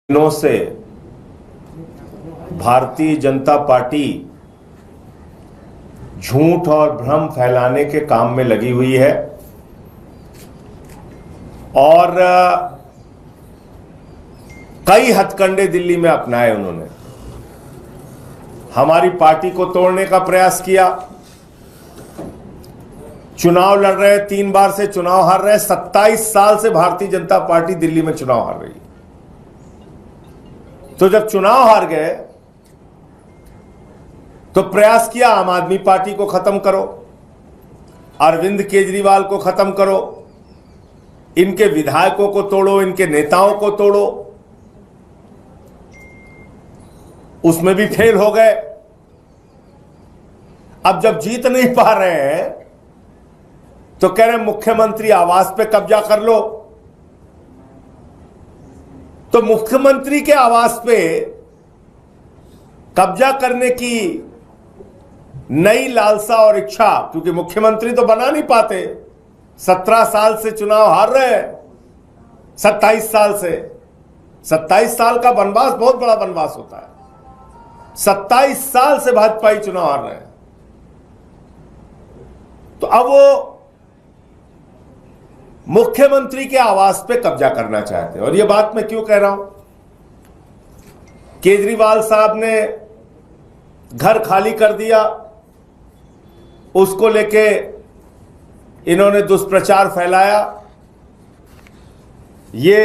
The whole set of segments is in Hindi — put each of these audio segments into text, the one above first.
दिनों से भारतीय जनता पार्टी झूठ और भ्रम फैलाने के काम में लगी हुई है और कई हथकंडे दिल्ली में अपनाए। उन्होंने हमारी पार्टी को तोड़ने का प्रयास किया। चुनाव लड़ रहे, 3 बार से चुनाव हार रहे, 27 साल से भारतीय जनता पार्टी दिल्ली में चुनाव हार रही है। तो जब चुनाव हार गए तो प्रयास किया आम आदमी पार्टी को खत्म करो, अरविंद केजरीवाल को खत्म करो, इनके विधायकों को तोड़ो, इनके नेताओं को तोड़ो। उसमें भी फेल हो गए। अब जब जीत नहीं पा रहे हैं तो कह रहे मुख्यमंत्री आवास पे कब्जा कर लो। तो मुख्यमंत्री के आवास पे कब्जा करने की नई लालसा और इच्छा, क्योंकि मुख्यमंत्री तो बना नहीं पाते, 17 साल से चुनाव हार रहे हैं, 27 साल से। 27 साल का वनवास बहुत बड़ा वनवास होता है। 27 साल से भाजपा ही चुनाव हार रहे हैं। तो अब वो मुख्यमंत्री के आवास पे कब्जा करना चाहते हैं। और ये बात मैं क्यों कह रहा हूं? केजरीवाल साहब ने घर खाली कर दिया, उसको लेके इन्होंने दुष्प्रचार फैलाया। ये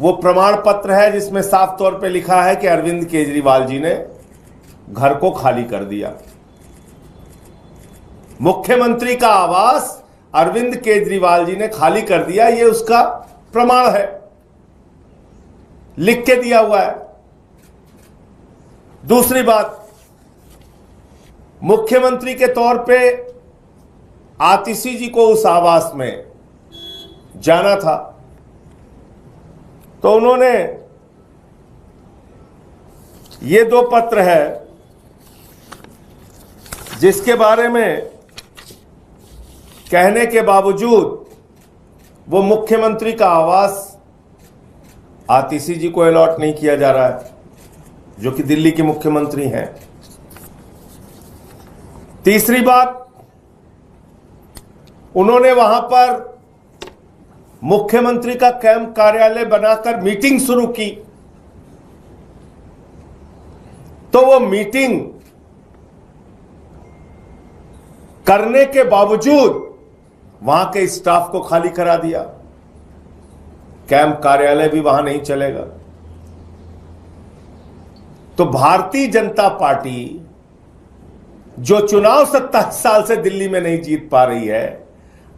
वो प्रमाण पत्र है जिसमें साफ तौर पे लिखा है कि अरविंद केजरीवाल जी ने घर को खाली कर दिया। मुख्यमंत्री का आवास अरविंद केजरीवाल जी ने खाली कर दिया, यह उसका प्रमाण है, लिख के दिया हुआ है। दूसरी बात, मुख्यमंत्री के तौर पे आतिशी जी को उस आवास में जाना था, तो उन्होंने ये 2 पत्र है जिसके बारे में कहने के बावजूद वो मुख्यमंत्री का आवास आतिशी जी को अलॉट नहीं किया जा रहा है, जो कि दिल्ली के मुख्यमंत्री हैं। तीसरी बात, उन्होंने वहां पर मुख्यमंत्री का कैंप कार्यालय बनाकर मीटिंग शुरू की, तो वो मीटिंग करने के बावजूद वहां के स्टाफ को खाली करा दिया। कैंप कार्यालय भी वहां नहीं चलेगा। तो भारतीय जनता पार्टी जो चुनाव 27 साल से दिल्ली में नहीं जीत पा रही है,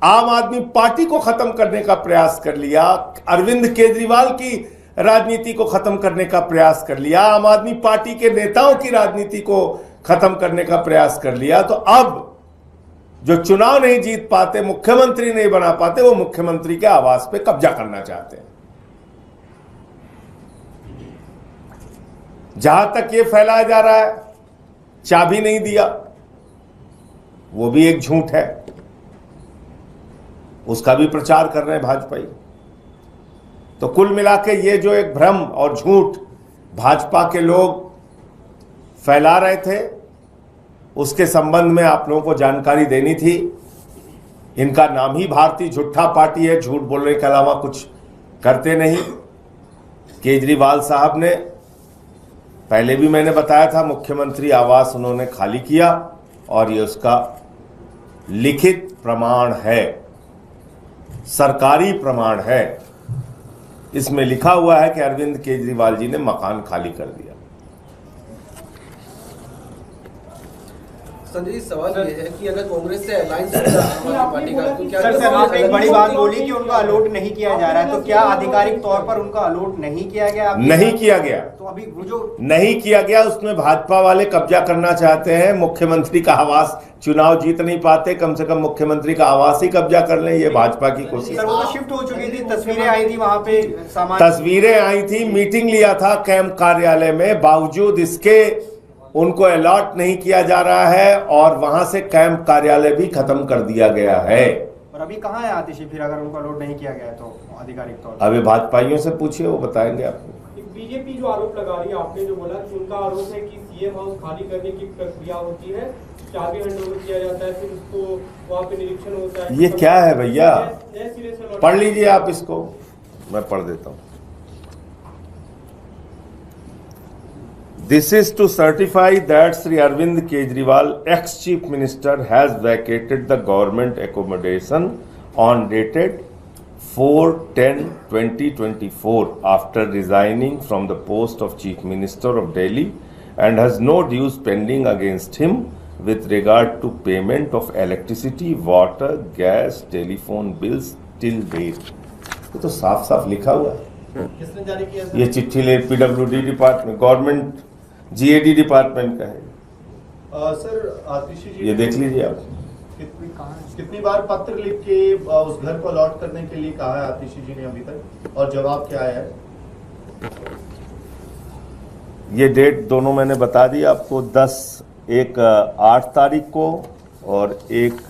आम आदमी पार्टी को खत्म करने का प्रयास कर लिया, अरविंद केजरीवाल की राजनीति को खत्म करने का प्रयास कर लिया, आम आदमी पार्टी के नेताओं की राजनीति को खत्म करने का प्रयास कर लिया। तो अब जो चुनाव नहीं जीत पाते, मुख्यमंत्री नहीं बना पाते, वो मुख्यमंत्री के आवास पे कब्जा करना चाहते हैं। जहां तक ये फैलाया जा रहा है चाबी नहीं दिया, वो भी एक झूठ है, उसका भी प्रचार कर रहे हैं भाजपा। तो कुल मिला के ये जो एक भ्रम और झूठ भाजपा के लोग फैला रहे थे, उसके संबंध में आप लोगों को जानकारी देनी थी। इनका नाम ही भारतीय झूठा पार्टी है, झूठ बोलने के अलावा कुछ करते नहीं। केजरीवाल साहब ने, पहले भी मैंने बताया था, मुख्यमंत्री आवास उन्होंने खाली किया और ये उसका लिखित प्रमाण है, सरकारी प्रमाण है। इसमें लिखा हुआ है कि अरविंद केजरीवाल जी ने मकान खाली कर दिया। संजय जी, सवाल ये है कि अगर कांग्रेस से अलायंस पार्टी का, तो क्या सर आपने एक बड़ी बात बोली कि उनका अलॉट नहीं किया जा रहा है, तो क्या आधिकारिक तौर पर उनका अलॉट नहीं किया गया? नहीं किया गया। तो अभी वो जो नहीं किया गया, उसमें भाजपा वाले कब्जा करना चाहते हैं। मुख्यमंत्री का आवास, चुनाव जीत नहीं पाते, कम से कम मुख्यमंत्री का आवास ही कब्जा कर लें, ये भाजपा की कोशिश। सर वो तो शिफ्ट हो चुकी थी, तस्वीरें आई थी वहां पे, तस्वीरें आई थी, मीटिंग लिया था कैंप कार्यालय में, बावजूद इसके उनको अलॉट नहीं किया जा रहा है और वहां से कैंप कार्यालय भी खत्म कर दिया गया है। और अभी कहाँ है आतिशी, फिर अगर उनको अलॉट नहीं किया गया है तो आधिकारिक तौर पर? अभी भाजपाइयों से पूछिए, वो बताएंगे आपको। बीजेपी जो आरोप लगा रही है, आपने जो बोला कि उनका आरोप है कि सीएम हाउस खाली करने की प्रक्रिया होती है, चाबी हैंडओवर किया जाता है, फिर उसको वहाँ पे निरीक्षण होता है। ये क्या है भैया, नए सिरे से लौटा- पढ़ लीजिए आप इसको, मैं पढ़ देता हूं। This is to certify that Sri Arvind Kejriwal, ex-chief minister, has vacated the government accommodation on dated 4/10/2024 after resigning from the post of chief minister of Delhi and has no dues pending against him with regard to payment of electricity, water, gas, telephone bills till date। ये तो साफ साफ लिखा हुआ है। किसने जारी किया सर? ये चिट्ठी ले PWD department, government GAD department का है। सर आतिशी जी ये देख लीजिए आप। कितनी बार पत्र लिख के उस घर को अलॉट करने के लिए कहा है आतिशी जी ने अभी तक, और जवाब क्या आया है? ये डेट दोनों मैंने बता दी आपको, 8 तारीख को और एक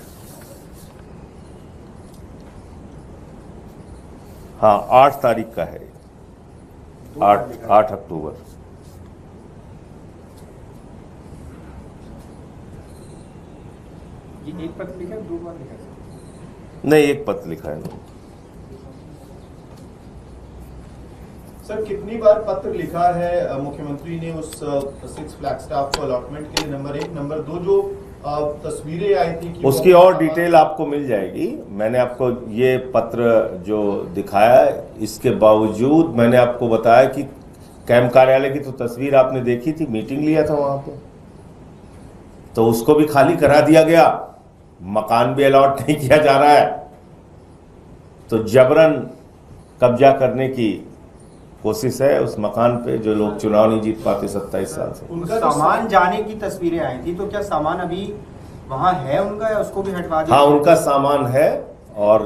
8 तारीख का है, 8 अक्टूबर। ये एक पत्र लिखा है, 2 बार लिखा है? नहीं, एक पत्र लिखा है। सर कितनी बार पत्र लिखा है मुख्यमंत्री ने उस 6 फ्लैग स्टाफ को अलॉटमेंट के लिए? नंबर 1, नंबर 2, जो तस्वीरें आई थी कि उसकी और डिटेल आपको मिल जाएगी। मैंने आपको ये पत्र जो दिखाया है, इसके बावजूद मैंने आपको बताया कि कैंप कार्यालय की तो तस्वीर आपने देखी थी, मीटिंग लिया था वहां पे, तो उसको भी खाली करा दिया गया, मकान भी अलॉट नहीं किया जा रहा है, तो जबरन कब्जा करने की कोशिश है उस मकान पे जो लोग चुनाव नहीं जीत पाते 27 साल से। उनका सामान जाने की तस्वीरें आई थी, तो क्या सामान अभी वहाँ है उनका, या उसको भी हटवा दिया? हाँ, उनका सामान है, और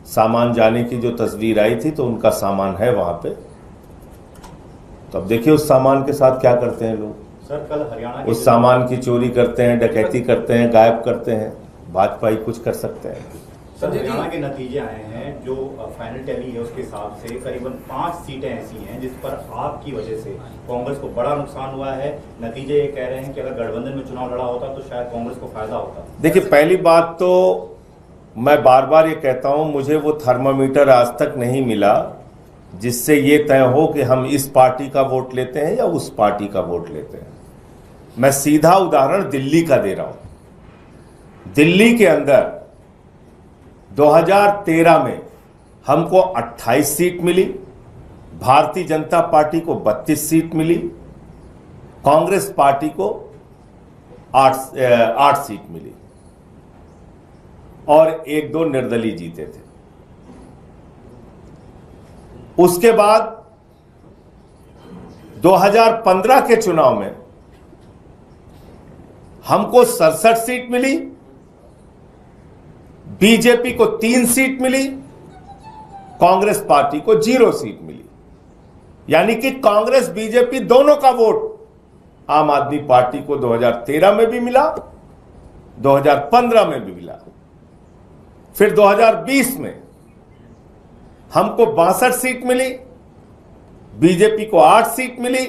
सामान जाने की जो तस्वीर आई थी तो उनका सामान है वहां पे। तो अब देखिए उस सामान के साथ क्या करते हैं लोग। सर कल हरियाणा उस सामान की चोरी करते हैं, डकैती करते हैं, गायब करते हैं। भाजपा ही कुछ कर सकते हैं। सर हरियाणा के नतीजे आए हैं जो फाइनल टैली है, उसके हिसाब से करीबन 5 सीटें ऐसी हैं जिस पर आपकी वजह से कांग्रेस को बड़ा नुकसान हुआ है। नतीजे ये कह रहे हैं कि अगर गठबंधन में चुनाव लड़ा होता तो शायद कांग्रेस को फायदा होता। देखिए, पहली बात तो मैं बार बार ये कहता हूं, मुझे वो थर्मामीटर आज तक नहीं मिला जिससे ये तय हो कि हम इस पार्टी का वोट लेते हैं या उस पार्टी का वोट लेते हैं। मैं सीधा उदाहरण दिल्ली का दे रहा हूं। दिल्ली के अंदर 2013 में हमको 28 सीट मिली, भारतीय जनता पार्टी को 32 सीट मिली, कांग्रेस पार्टी को 8 सीट मिली, और 1-2 निर्दलीय जीते थे। उसके बाद 2015 के चुनाव में हमको 67 सीट मिली, बीजेपी को 3 सीट मिली, कांग्रेस पार्टी को 0 सीट मिली। यानी कि कांग्रेस बीजेपी दोनों का वोट आम आदमी पार्टी को 2013 में भी मिला, 2015 में भी मिला। फिर 2020 में हमको 62 सीट मिली, बीजेपी को 8 सीट मिली,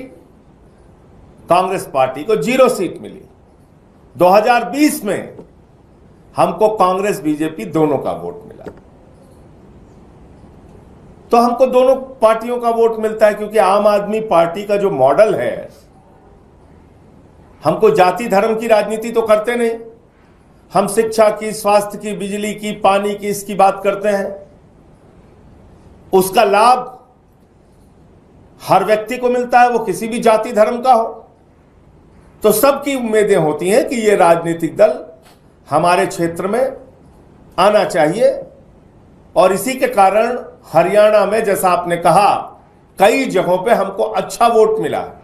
कांग्रेस पार्टी को 0 सीट मिली। 2020 में हमको कांग्रेस बीजेपी दोनों का वोट मिला। तो हमको दोनों पार्टियों का वोट मिलता है क्योंकि आम आदमी पार्टी का जो मॉडल है, हमको जाति धर्म की राजनीति तो करते नहीं, हम शिक्षा की, स्वास्थ्य की, बिजली की, पानी की, इसकी बात करते हैं। उसका लाभ हर व्यक्ति को मिलता है, वो किसी भी जाति धर्म का हो। तो सबकी उम्मीदें होती हैं कि ये राजनीतिक दल हमारे क्षेत्र में आना चाहिए, और इसी के कारण हरियाणा में, जैसा आपने कहा, कई जगहों पे हमको अच्छा वोट मिला है।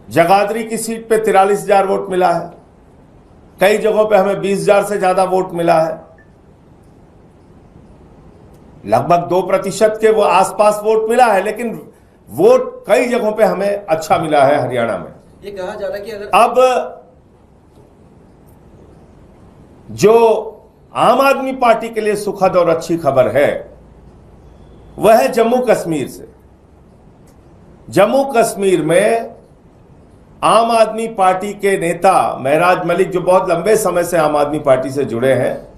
जगाधरी की सीट पे 43,000 वोट मिला है, कई जगहों पे हमें 20,000 से ज्यादा वोट मिला है, लगभग 2% के वो आसपास वोट मिला है, लेकिन वोट कई जगहों पे हमें अच्छा मिला है हरियाणा में। ये कहा जा रहा है कि अगर अब जो आम आदमी पार्टी के लिए सुखद और अच्छी खबर है वह है जम्मू कश्मीर से। जम्मू कश्मीर में आम आदमी पार्टी के नेता महराज मलिक, जो बहुत लंबे समय से आम आदमी पार्टी से जुड़े हैं,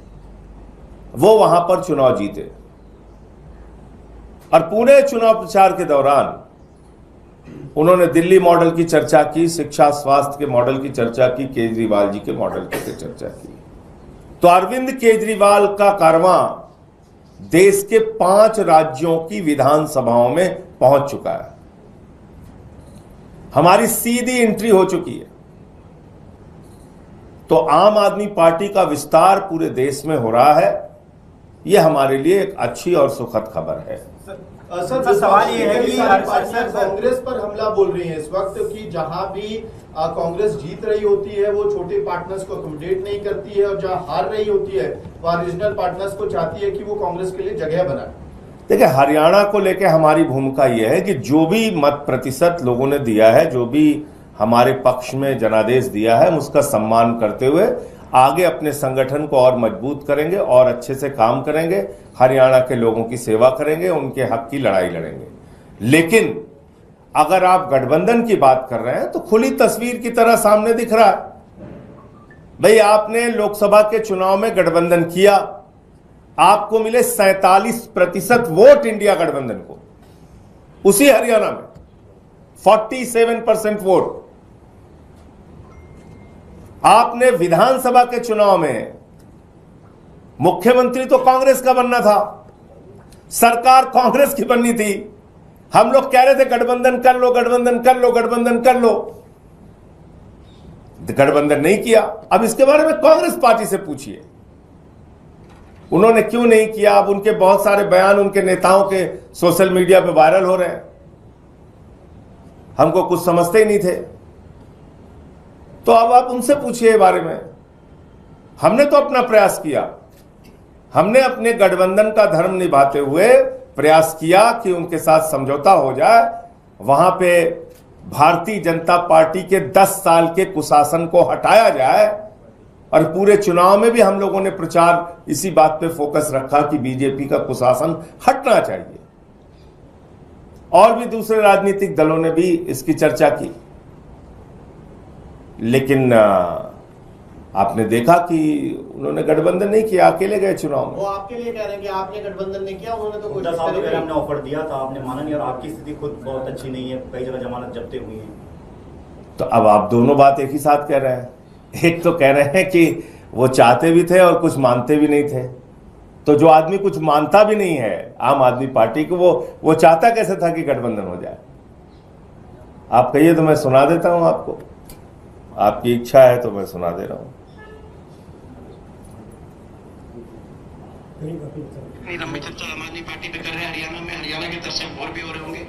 वो वहां पर चुनाव जीते और पूरे चुनाव प्रचार के दौरान उन्होंने दिल्ली मॉडल की चर्चा की, शिक्षा स्वास्थ्य के मॉडल की चर्चा की, केजरीवाल जी के मॉडल की चर्चा की। तो अरविंद केजरीवाल का कारवां देश के 5 राज्यों की विधानसभाओं में पहुंच चुका है। हमारी सीधी एंट्री हो चुकी है। तो आम आदमी पार्टी का विस्तार पूरे देश में हो रहा है। यह हमारे लिए एक अच्छी और सुखद खबर है। सर सवाल ये है कि सर कांग्रेस पर हमला बोल रही है इस वक्त कि जहां भी कांग्रेस जीत रही होती है वो छोटे पार्टनर्स को अकोमोडेट नहीं करती है, और जहां हार रही होती है वहां रीजनल पार्टनर्स को चाहती है कि वो कांग्रेस के लिए जगह बनाए। देखिए, हरियाणा को लेकर हमारी भूमिका यह है कि जो भी मत प्रतिशत लोगों ने दिया है, जो भी हमारे पक्ष में जनादेश दिया है, हम उसका सम्मान करते हुए आगे अपने संगठन को और मजबूत करेंगे और अच्छे से काम करेंगे, हरियाणा के लोगों की सेवा करेंगे, उनके हक की लड़ाई लड़ेंगे। लेकिन अगर आप गठबंधन की बात कर रहे हैं तो खुली तस्वीर की तरह सामने दिख रहा है। भाई, आपने लोकसभा के चुनाव में गठबंधन किया, आपको मिले 47% वोट इंडिया गठबंधन को। उसी हरियाणा में 47% वोट। आपने विधानसभा के चुनाव में मुख्यमंत्री तो कांग्रेस का बनना था, सरकार कांग्रेस की बननी थी। हम लोग कह रहे थे गठबंधन कर लो, गठबंधन कर लो, गठबंधन कर लो। गठबंधन नहीं किया। अब इसके बारे में कांग्रेस पार्टी से पूछिए, उन्होंने क्यों नहीं किया। अब उनके बहुत सारे बयान उनके नेताओं के सोशल मीडिया पे वायरल हो रहे हैं। हमको कुछ समझते ही नहीं थे, तो अब आप उनसे पूछिए बारे में। हमने तो अपना प्रयास किया, हमने अपने गठबंधन का धर्म निभाते हुए प्रयास किया कि उनके साथ समझौता हो जाए, वहां पे भारतीय जनता पार्टी के 10 साल के कुशासन को हटाया जाए। और पूरे चुनाव में भी हम लोगों ने प्रचार इसी बात पे फोकस रखा कि बीजेपी का कुशासन हटना चाहिए। और भी दूसरे राजनीतिक दलों ने भी इसकी चर्चा की, लेकिन आपने देखा कि उन्होंने गठबंधन नहीं किया, अकेले गए चुनाव में। वो आपके लिए कह रहे हैं कि आपने गठबंधन नहीं किया, उन्होंने तो कोशिश करी। हमने ऑफर दिया था, आपने माना नहीं, और आपकी स्थिति खुद बहुत अच्छी नहीं है, कई जगह जमानत जब्तें हुई हैं। तो अब आप दोनों बात एक ही साथ कह रहे हैं। एक तो कह रहे हैं कि वो चाहते भी थे और कुछ मानते भी नहीं थे। तो जो आदमी कुछ मानता भी नहीं है आम आदमी पार्टी को, वो चाहता कैसे था कि गठबंधन हो जाए? आप कहिए तो मैं सुना देता हूं आपको, आपकी इच्छा है तो मैं सुना दे रहा हूं। लंबी चर्चा आम आदमी पार्टी पे कर रहे हैं हरियाणा में। हरियाणा की तरफ से और भी हो रहे होंगे,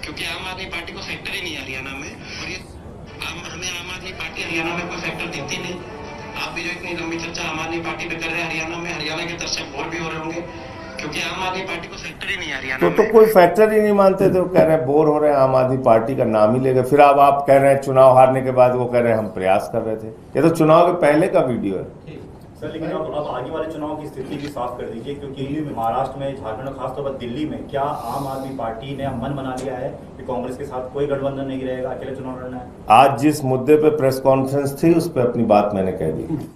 क्योंकि आम आदमी पार्टी को सेक्टर ही नहीं है हरियाणा में, और ये हमें आम आदमी पार्टी हरियाणा में कोई सेक्टर देती नहीं। आप भी जो इतनी लंबी चर्चा आम आदमी पार्टी पे कर रहे हैं हरियाणा में, हरियाणा की तरफ से और भी हो रहे होंगे, क्योंकि आम आदमी पार्टी को सेक्टर ही नहीं है हरियाणा तो कोई फैक्टर ही नहीं मानते थे। वो कह रहे हैं बोर हो रहे हैं, आम आदमी पार्टी का नाम ही लेगा। फिर अब आप कह रहे हैं चुनाव हारने के बाद वो कह रहे हैं हम प्रयास कर रहे थे। ये तो चुनाव के पहले का वीडियो है। सर, लेकिन अब आगे वाले चुनाव की स्थिति भी साफ कर दीजिए, क्योंकि महाराष्ट्र में, झारखंड, खासतौर पर दिल्ली में क्या आम आदमी पार्टी ने मन बना लिया है कि कांग्रेस के साथ कोई गठबंधन नहीं रहेगा, अकेले चुनाव लड़ना है? आज जिस मुद्दे पे प्रेस कॉन्फ्रेंस थी उस पर अपनी बात मैंने कह दी।